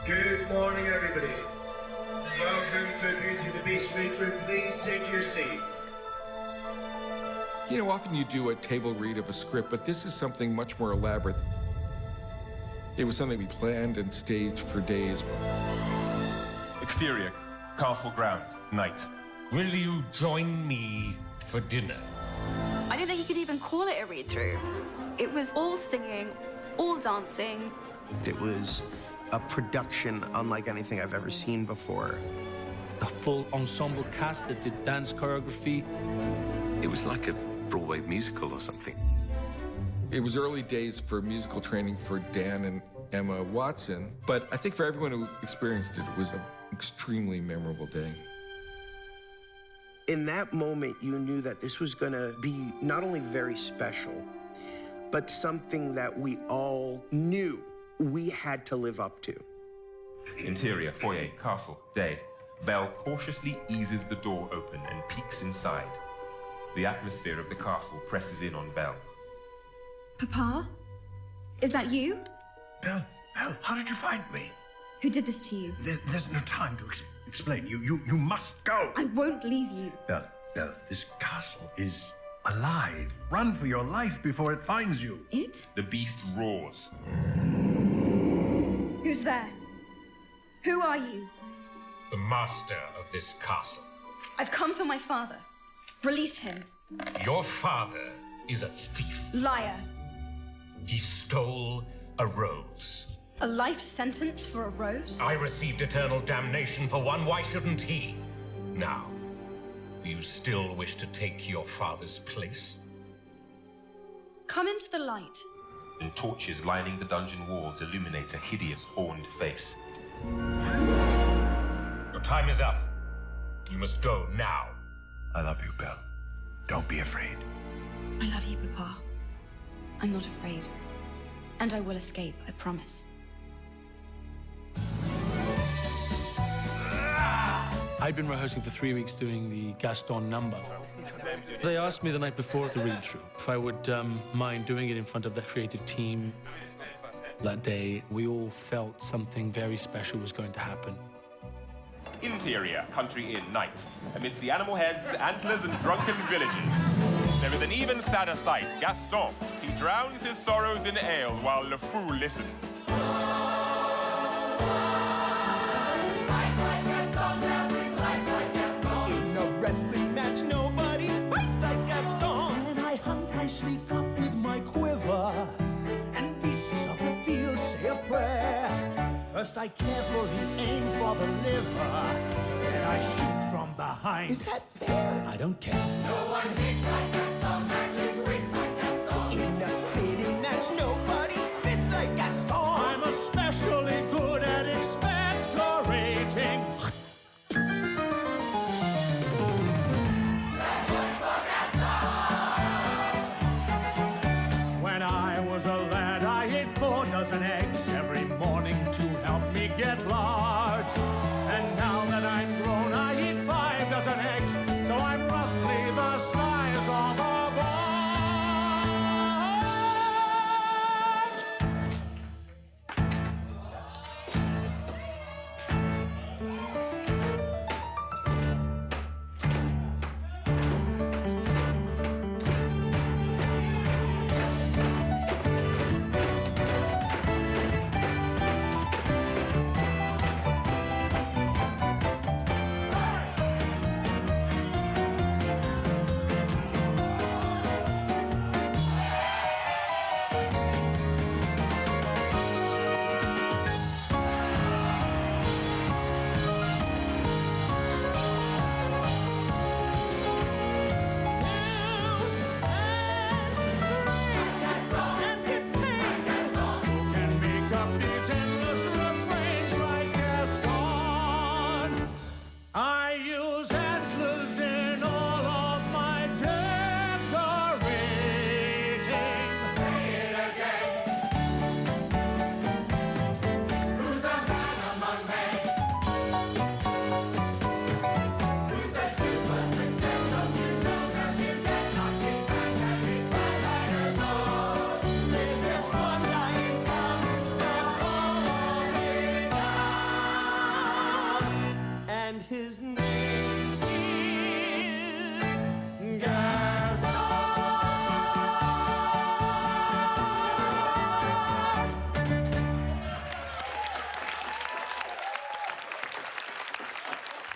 Good morning, everybody. Welcome to Beauty and the Beast read-through. Please take your seats. You know, often you do a table read of a script, but this is something much more elaborate. It was something we planned and staged for days. Exterior, castle grounds, night. Will you join me for dinner? I don't think you could even call it a read-through. It was all singing, all dancing. It was a production unlike anything I've ever seen before. A full ensemble cast that did dance choreography. It was like a Broadway musical or something. It was early days for musical training for Dan and Emma Watson, but I think for everyone who experienced it, it was an extremely memorable day. In that moment, you knew that this was gonna be not only very special, but something that we all knew we had to live up to. Interior, foyer, castle, day. Belle cautiously eases the door open and peeks inside. The atmosphere of the castle presses in on Belle. Papa? Is that you? Belle, how did you find me? Who did this to you? There's no time to explain. You must go. I won't leave you. Belle, this castle is alive. Run for your life before it finds you. It? The beast roars. Who's there? Who are you? The master of this castle. I've come for my father. Release him. Your father is a thief. Liar. He stole a rose. A life sentence for a rose? I received eternal damnation for one. Why shouldn't he? Now, do you still wish to take your father's place? Come into the light. And torches lining the dungeon walls illuminate a hideous horned face. Your time is up. You must go now. I love you, Belle. Don't be afraid. I love you, Papa. I'm not afraid. And I will escape, I promise. I'd been rehearsing for 3 weeks doing the Gaston number. They asked me the night before the read-through if I would mind doing it in front of the creative team. That day, we all felt something very special was going to happen. Interior, country inn, night. Amidst the animal heads, antlers, and drunken villagers. There is an even sadder sight. Gaston. He drowns his sorrows in ale while Le Fou listens. In a wrestling match, nobody fights like Gaston. When I hunt, I sneak up with my quiver, and beasts of the field say a prayer. First, I carefully aim for the liver, then I shoot from behind. Is that fair? I don't care. No one hits like Gaston, matches wits like Gaston. In a spitting match, nobody spits like Gaston. I'm especially good at expectorating. When I was a lad, I ate 4 dozen eggs every morning to help me get large. And now that I'm grown, I eat 5 dozen eggs, so I'm roughly the size of a barge.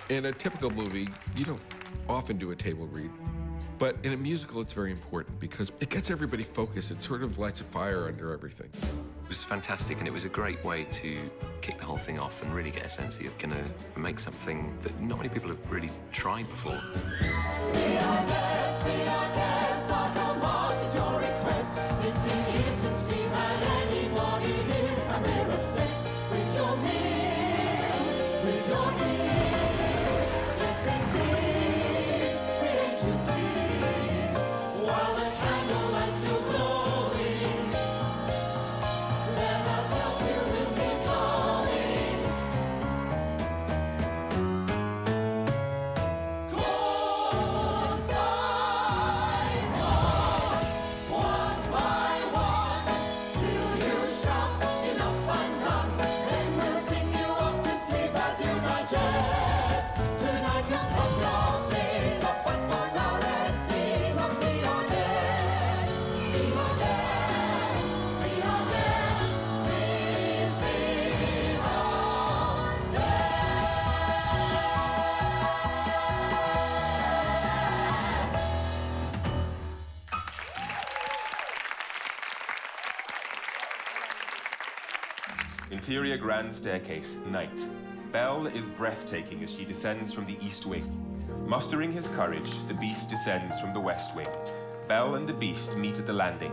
In a typical movie, you don't often do a table read. But in a musical, it's very important because it gets everybody focused. It sort of lights a fire under everything. It was fantastic, and it was a great way to kick the whole thing off and really get a sense that you're going to make something that not many people have really tried before. Be our guest, our command is your request. It's been years since we've had anybody here, and we're obsessed with your meal, with your deeds. Yes, indeed, we aim to please, while the candlelight's still glowing. Let us help you, we'll keep going. Course by course, one by one, till you shout enough and done. Then we'll sing you off to sleep as you digest. Tonight you'll pop your feet up, but for now let's see. Come be our guest, be our guest, be our guest. Please be our guest. Interior grand staircase, night. Belle is breathtaking as she descends from the east wing. Mustering his courage, the beast descends from the west wing. Belle and the beast meet at the landing,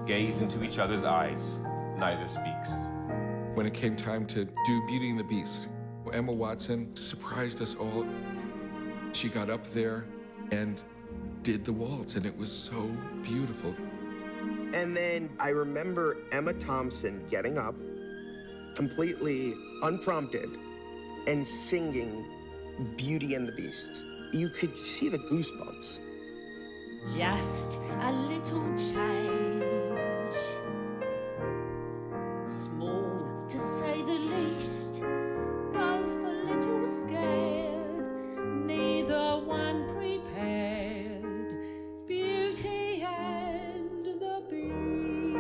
gaze into each other's eyes. Neither speaks. When it came time to do Beauty and the Beast, Emma Watson surprised us all. She got up there and did the waltz, and it was so beautiful. And then I remember Emma Thompson getting up, completely unprompted, and singing Beauty and the Beast. You could see the goosebumps. Just a little change, small to say the least, both a little scared, neither one prepared. Beauty and the Beast,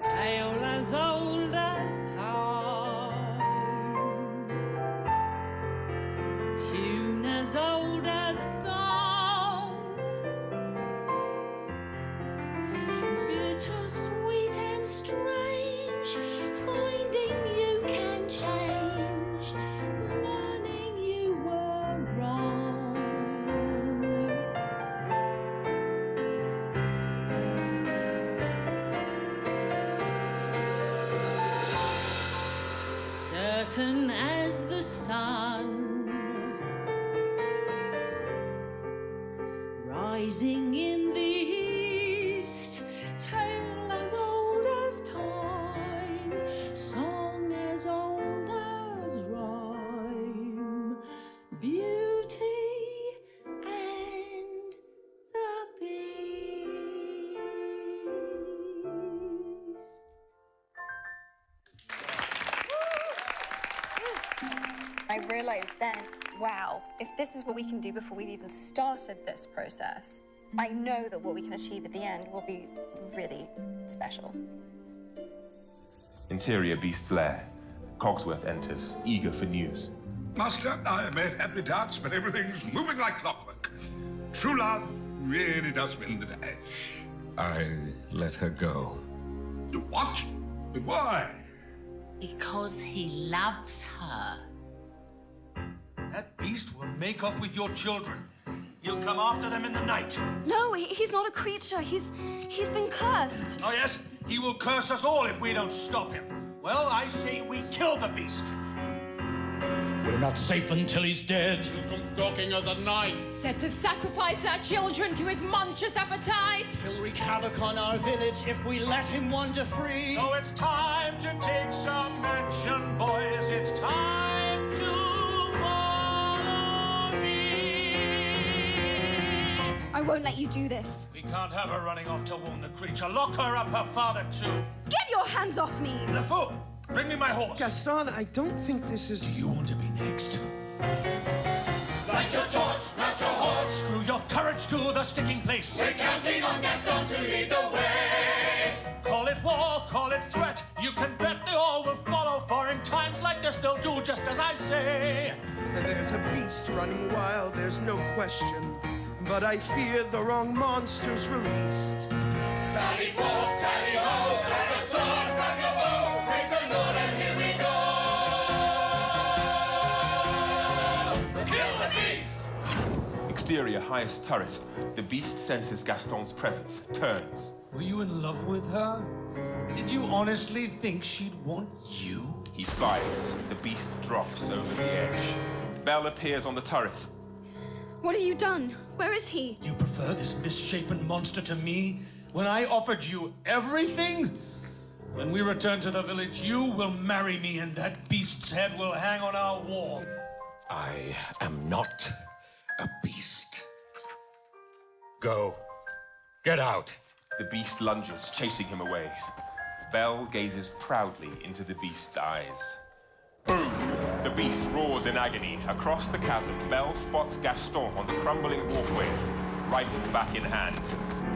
tale as old as time, tune as old as song, bittersweet and strange, finding you can change, learning you were wrong. Certain as the sun, rising in the east, tale as old as time, song as old as rhyme, Beauty and the Beast. I realized then, wow, if this is what we can do before we've even started this process, I know that what we can achieve at the end will be really special. Interior beast's lair. Cogsworth enters, eager for news. Master, I may have had the doubts, but everything's moving like clockwork. True love really does win the day. I let her go. You what? Why? Because he loves her. That beast will make off with your children. He'll come after them in the night. No, he's not a creature. He's been cursed. Oh, yes? He will curse us all if we don't stop him. Well, I say we kill the beast. We're not safe until he's dead. He'll come stalking us at night. Set to sacrifice our children to his monstrous appetite. He'll wreak havoc on our village if we let him wander free. So it's time to take some action, boys. It's time to follow me. I won't let you do this. We can't have her running off to warn the creature. Lock her up, her father too. Get your hands off me! LeFou, bring me my horse. Gaston, I don't think this is... Do you want to be next? Light your torch, mount your horse. Screw your courage to the sticking place. We're counting on Gaston to lead the way. Call it war, call it threat. You can bet they all will follow, for in times like this guess they'll do just as I say. There's a beast running wild, there's no question. But I fear the wrong monster's released. Sally forth, tally ho, grab a sword, grab your bow, raise the Lord and here we go. Kill the beast! Exterior highest turret. The beast senses Gaston's presence, turns. Were you in love with her? Did you honestly think she'd want you? He fires. The beast drops over the edge. Belle appears on the turret. What have you done? Where is he? You prefer this misshapen monster to me? When I offered you everything? When we return to the village, you will marry me and that beast's head will hang on our wall. I am not a beast. Go. Get out. The beast lunges, chasing him away. Belle gazes proudly into the beast's eyes. Boom! The beast roars in agony. Across the chasm, Belle spots Gaston on the crumbling walkway, rifle back in hand.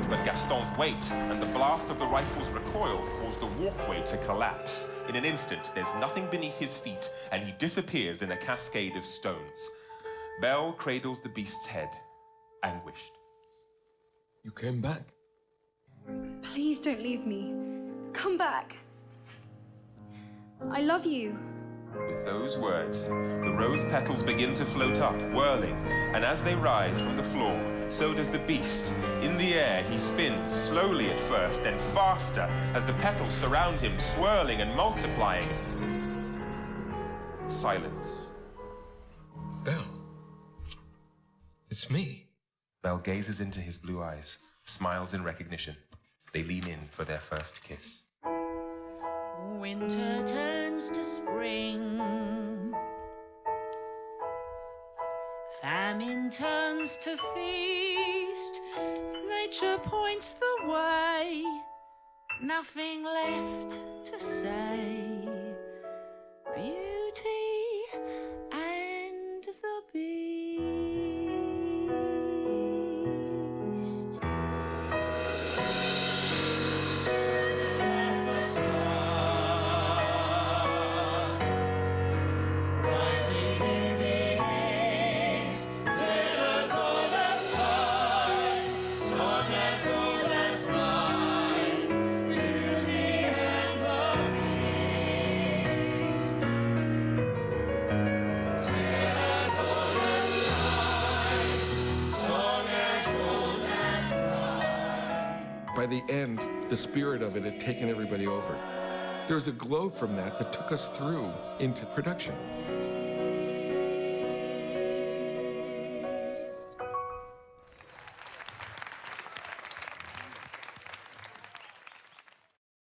But Gaston's weight and the blast of the rifle's recoil cause the walkway to collapse. In an instant, there's nothing beneath his feet, and he disappears in a cascade of stones. Belle cradles the beast's head, anguished. You came back? Please don't leave me. Come back. I love you. With those words, the rose petals begin to float up, whirling, and as they rise from the floor, so does the beast. In the air, he spins, slowly at first, then faster, as the petals surround him, swirling and multiplying. Silence. Belle. It's me. Belle gazes into his blue eyes, smiles in recognition. They lean in for their first kiss. Winter turns to spring. Famine turns to feast. Nature points the way. Nothing left to say. Beauty and the beast. As the star rising in the east, tale as old as time, song as old as rhyme, beauty and the beast. Tale as old as time, song as old as rhyme. By the end, the spirit of it had taken everybody over. There was a glow from that took us through into production.